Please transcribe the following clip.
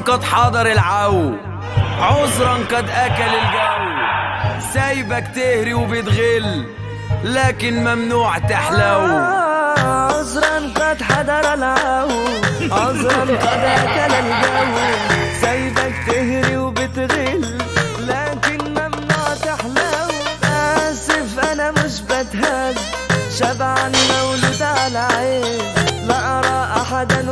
قد حضر العو، عذرا قد أكل الجو. سايبك تهري وبتغل لكن ممنوع تحلو. عذرا قد حضر العو، عذرا قد أكل الجو. سايبك تهري وبتغل لكن ممنوع تحلو. آسف أنا مش بتهز، شبعان مولود على عين، لا أرى أحدا